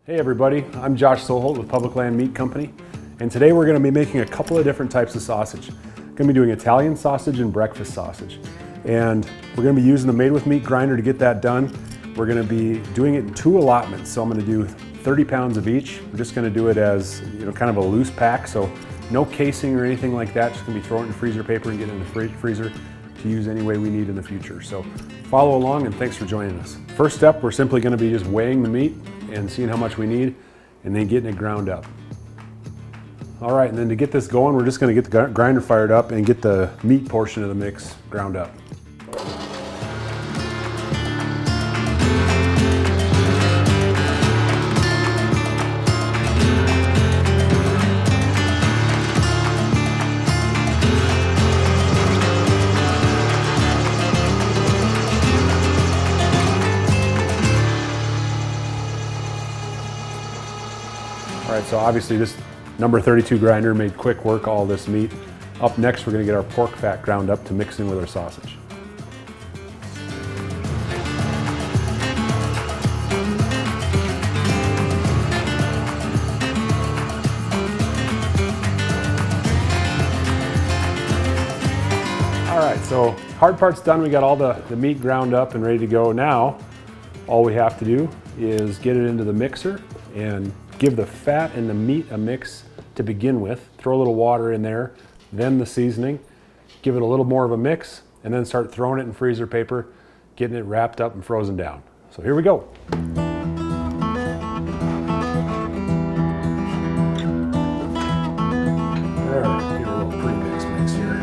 Hey everybody, I'm Josh Soholt with Public Land Meat Company, and today we're going to be making a couple of different types of sausage. I'm going to be doing Italian sausage and breakfast sausage, and we're going to be using the Made with Meat grinder to get that done. We're going to be doing it in 2 allotments, so I'm going to do 30 pounds of each. We're just going to do it as kind of a loose pack, so no casing or anything like that. Just going to be throwing it in freezer paper and getting it in the freezer to use any way we need in the future. So follow along and thanks for joining us. First step, we're simply going to be just weighing the meat and seeing how much we need and then getting it ground up. All right, and then to get this going, we're just going to get the grinder fired up and get the meat portion of the mix ground up. All right, so obviously this number 32 grinder made quick work of all this meat. Up next, we're going to get our pork fat ground up to mix in with our sausage. All right, so hard part's done. We got all the meat ground up and ready to go. Now, all we have to do is get it into the mixer and give the fat and the meat a mix to begin with. Throw a little water in there, then the seasoning, give it a little more of a mix, and then start throwing it in freezer paper, getting it wrapped up and frozen down. So here we go. There, get a little pre-mix mix here.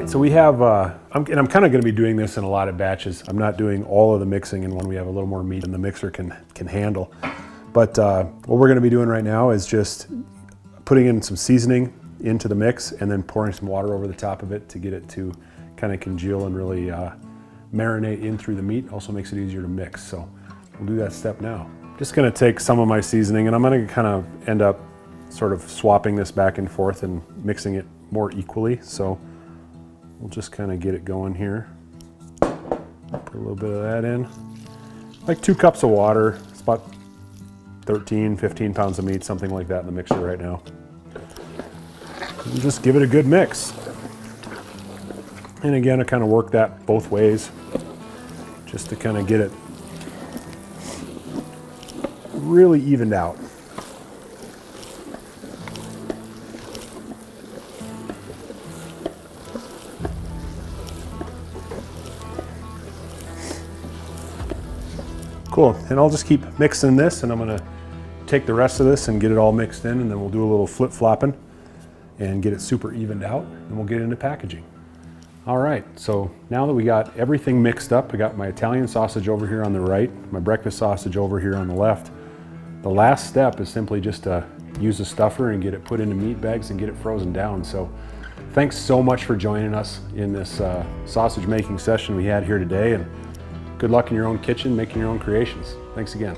So we have, I'm kind of going to be doing this in a lot of batches. I'm not doing all of the mixing in when we have a little more meat than the mixer can handle. But what we're going to be doing right now is just putting in some seasoning into the mix and then pouring some water over the top of it to get it to kind of congeal and really marinate in through the meat. Also makes it easier to mix. So we'll do that step now. Just going to take some of my seasoning and I'm going to kind of end up sort of swapping this back and forth and mixing it more equally. So we'll just kind of get it going here. Put a little bit of that in. Like 2 cups of water. It's about 13, 15 pounds of meat, something like that in the mixer right now. And just give it a good mix. And again, I kind of work that both ways just to kind of get it really evened out. Cool, and I'll just keep mixing this and I'm gonna take the rest of this and get it all mixed in and then we'll do a little flip-flopping and get it super evened out and we'll get into packaging. All right, so now that we got everything mixed up, I got my Italian sausage over here on the right, my breakfast sausage over here on the left. The last step is simply just to use a stuffer and get it put into meat bags and get it frozen down. So thanks so much for joining us in this sausage making session we had here today. And good luck in your own kitchen, making your own creations. Thanks again.